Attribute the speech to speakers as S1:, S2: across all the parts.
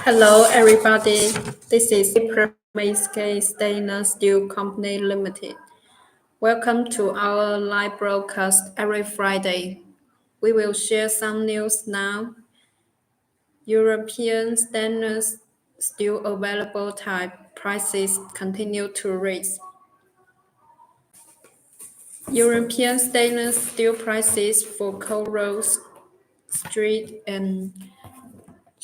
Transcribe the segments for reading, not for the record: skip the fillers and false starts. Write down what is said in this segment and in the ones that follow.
S1: Hello, everybody. This is ffgfg Stainless Steel Company Limited. Welcome to our live broadcast every Friday. We will share some news now. European stainless steel available type prices continue to rise. European stainless steel prices for cold rolls, street, and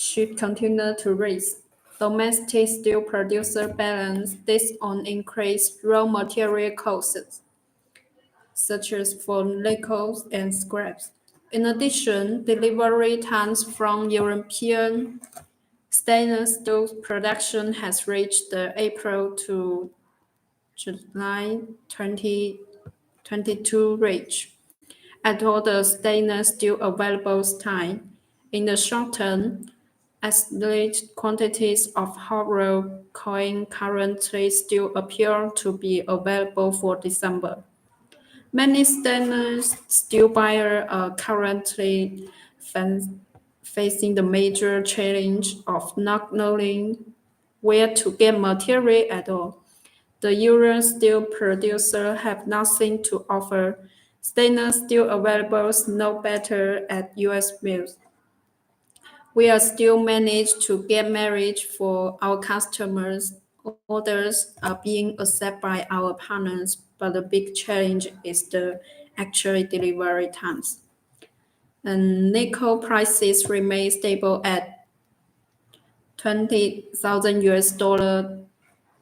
S1: should continue to rise. Domestic steel producer balance this on increased raw material costs, such as for nickels and scraps. In addition, delivery times from European stainless steel production has reached the April to July 2022 range. At all the stainless steel available time, in the short term, as large quantities of hot-rolled coil currently still appear to be available for December. Many stainless steel buyers are currently facing the major challenge of not knowing where to get material at all. The European steel producers have nothing to offer. Stainless steel available no better at US mills. We are still managed to get marriage for our customers. Orders are being accepted by our partners, but the big challenge is the actual delivery times. And nickel prices remain stable at 20,000 US dollar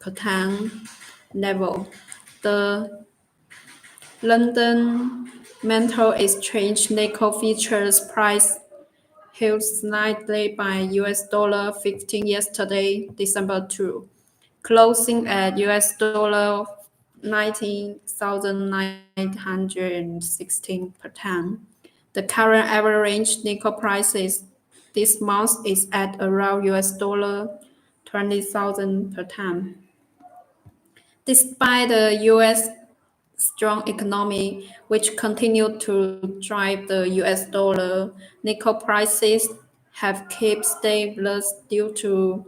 S1: per ton level. The London Metal Exchange nickel futures price held slightly by US dollar 15 yesterday, December 2, closing at US dollar 19,916 per ton. The current average nickel prices this month is at around US dollar 20,000 per ton. Despite the US strong economy, which continued to drive the US dollar, nickel prices have kept stable due to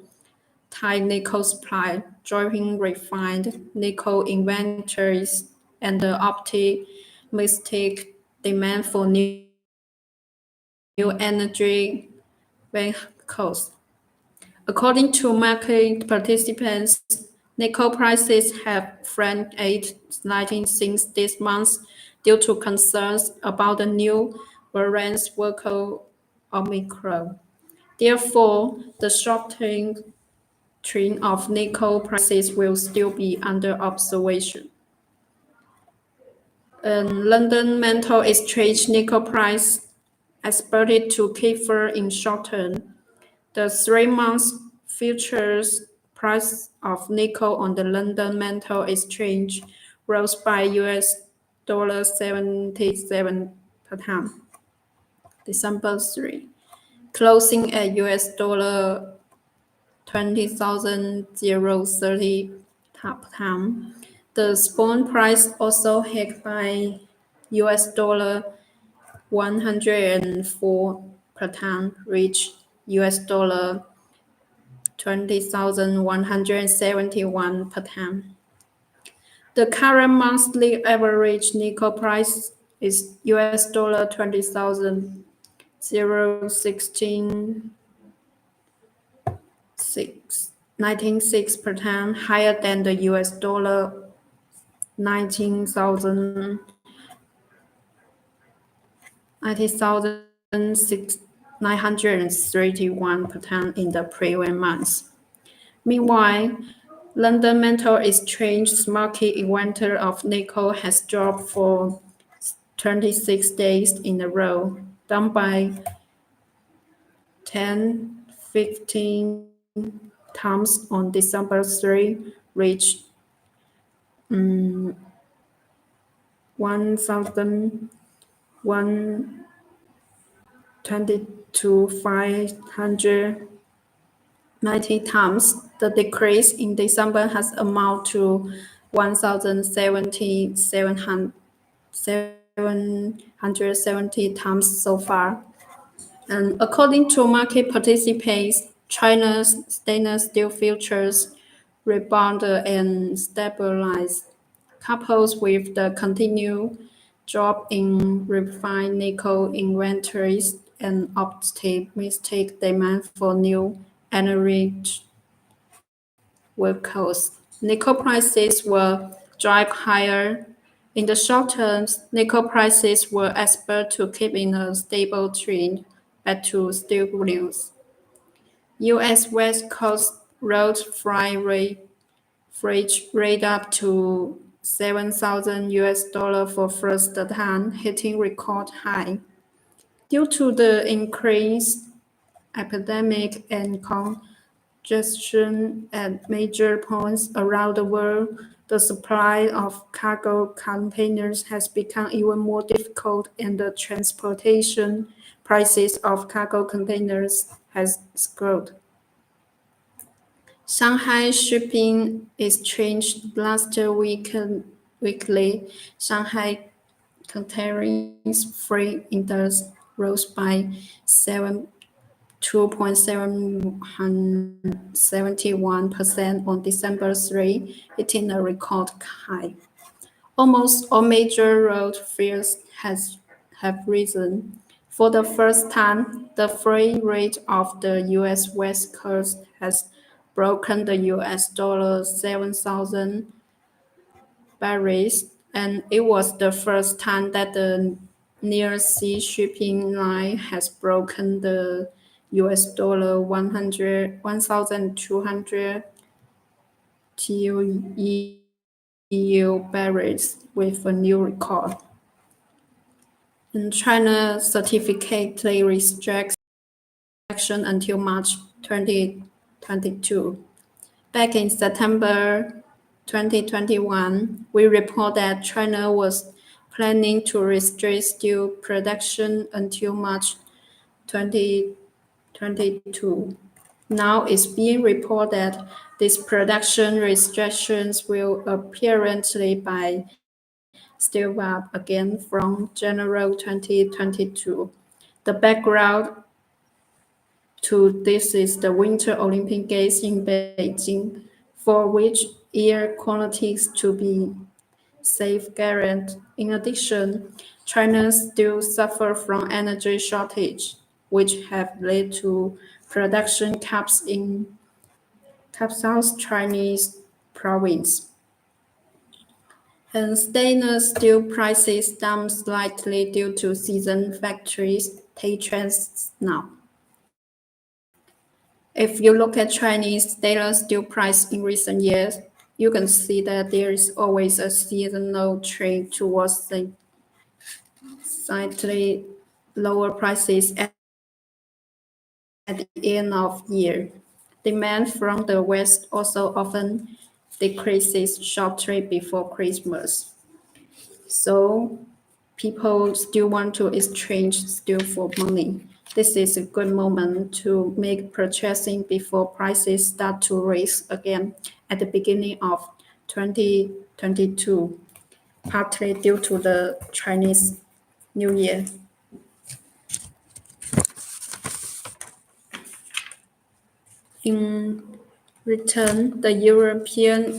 S1: tight nickel supply, driving refined nickel inventories and the optimistic demand for new energy vehicles. According to market participants, nickel prices have fluctuated slightly since this month due to concerns about the new variant vehicle Omicron. Therefore, the short-term trend of nickel prices will still be under observation. London Metal Exchange nickel price expected to keep firm in short term. The 3-month futures price of nickel on the London Metal Exchange rose by US dollar 77 per ton, December 3, closing at US dollar 20,030 per ton. The spot price also hit by US dollar 104 per ton, reached US dollar 20,171 per ton. The current monthly average nickel price is US dollar 20,016 per ton, higher than the US dollar 90,931 per ton in the previous month. Meanwhile, London Metal Exchange's market inventory of nickel has dropped for 26 days in a row, down by 10-15 tons on December 3, reached 1,022,590 tons. The decrease in December has amounted to 1,770 tons so far. And according to market participants, China's stainless steel futures rebounded and stabilized, coupled with the continued drop in refined nickel inventories and optimistic demand for new energy vehicles. Nickel prices were drive higher. In the short term, nickel prices were expected to keep in a stable trend. Back to steel news. U.S. West Coast road freight up to 7,000 US dollar for first time, hitting record high. Due to the increased epidemic and congestion at major points around the world, the supply of cargo containers has become even more difficult and the transportation prices of cargo containers has skyrocketed. Shanghai Shipping Exchange last weekly Shanghai Container Freight Index rose by 2.71% on December 3, hitting a record high. Almost all major road fares have risen. For the first time, the freight rate of the U.S. West Coast has broken the US dollar 7,000 barrels, and it was the first time that the near sea shipping line has broken the US dollar 1,200 TEU barrels with a new record. And China certificately restricts action until March 2022. Back in September 2021, we report that China was planning to restrict steel production until March 2022. Now it's being reported that these production restrictions will apparently be still up again from January 2022. The background to this is the Winter Olympic Games in Beijing, for which air quality is to be safeguarded. In addition, China still suffers from energy shortage, which have led to production caps in South Chinese province. And stainless steel prices down slightly due to season factories take trends now. If you look at Chinese stainless steel price in recent years, you can see that there is always a seasonal trend towards the slightly lower prices at the end of year. Demand from the West also often decreases shortly before Christmas. So people still want to exchange steel for money. This is a good moment to make purchasing before prices start to rise again at the beginning of 2022, partly due to the Chinese New Year. In return, the European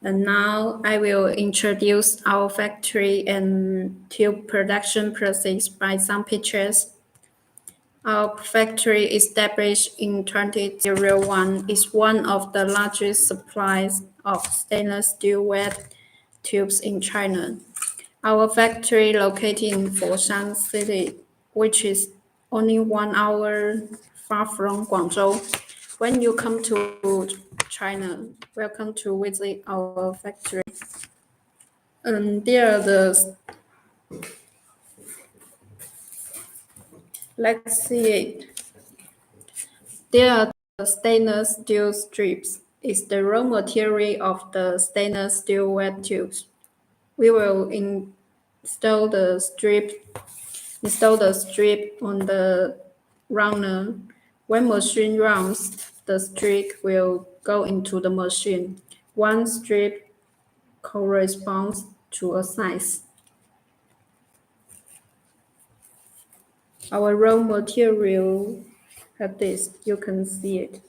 S1: and now I will introduce our factory and tube production process by some pictures. Our factory established in 2001 is one of the largest suppliers of stainless steel wet tubes in China. Our factory located in Foshan City, which is only 1 hour far from Guangzhou. When you come to China, welcome to visit our factory. There are let's see it. There are the stainless steel strips. It's the raw material of the stainless steel wet tubes. We will install the strip on the runner. When machine runs, the strip will go into the machine. One strip corresponds to a size. Our raw material have this, you can see it.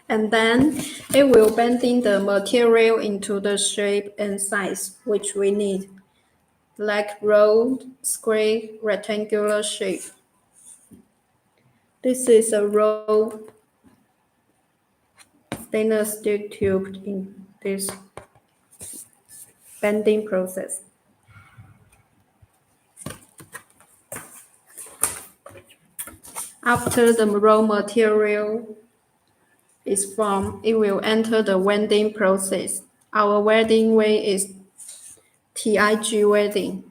S1: And then it will bending the material into the shape and size which we need, like round, square, rectangular shape. This is a raw stainless steel tube in this bending process. After the raw material is formed, it will enter the welding process. Our welding way is TIG welding.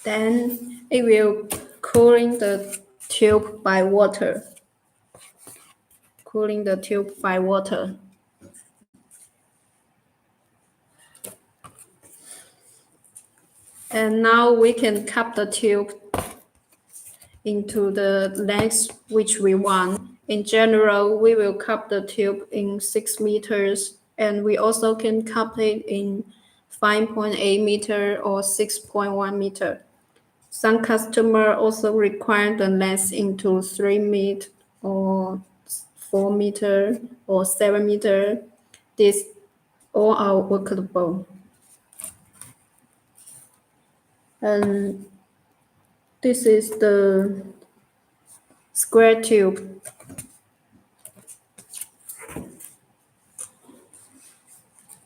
S1: Then it will cooling the tube by water. Cooling the tube by water. And now we can cut the tube into the length which we want. In general, we will cut the tube in 6 meters, and we also can cut it in 5.8 meter or 6.1 meter. Some customer also require the length into 3 meter or 4 meter or 7 meter. These all are workable. And this is the square tube.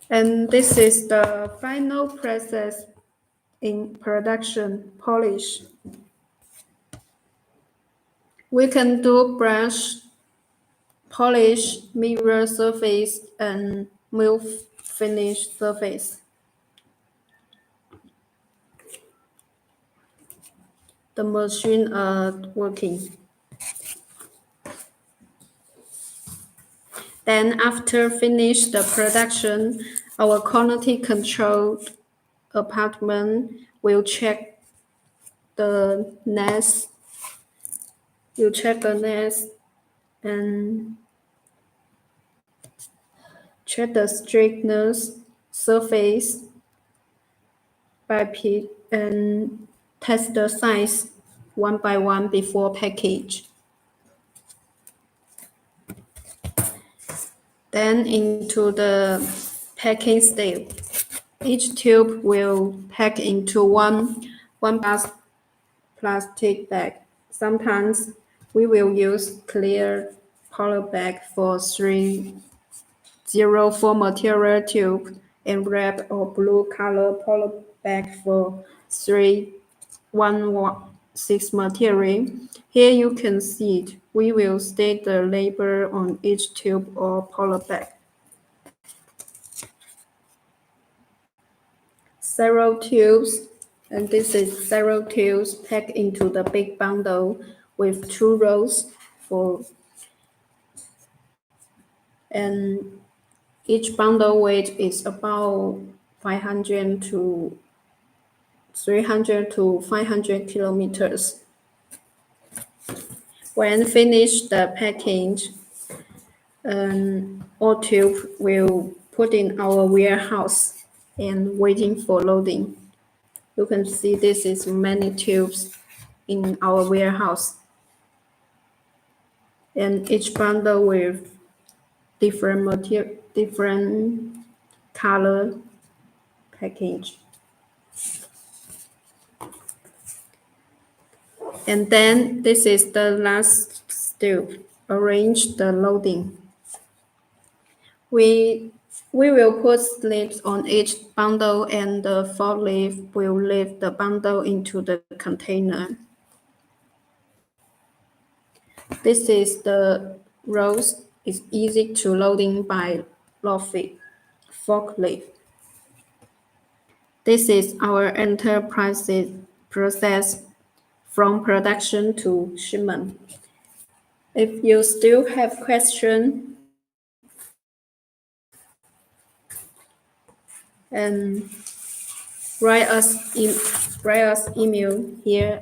S1: And this is the final process in production, polish. We can do brush, polish, mirror surface, and mill finish surface. The machine are working. Then after finish the production, our quality control department will check the nest. You check the nest and check the straighteners surface by pitch and test the size one by one before package. Then into the packing step. Each tube will pack into one plastic bag. Sometimes we will use clear poly bag for 304 material tube and red or blue color poly bag for 316 material. Here you can see it. We will state the label on each tube or poly bag. Several tubes, and this is several tubes packed into the big bundle with 2 rows and each bundle weight is about 500 to 300 to 500 kilometers. When finished the package, all tube will put in our warehouse and waiting for loading. You can see this is many tubes in our warehouse. And each bundle with different material, different color package. And then this is the last step, arrange the loading. We will put slips on each bundle and the forklift will lift the bundle into the container. This is the rows. It's easy to loading by forklift. This is our enterprise process from production to shipment. If you still have questions, and write us email here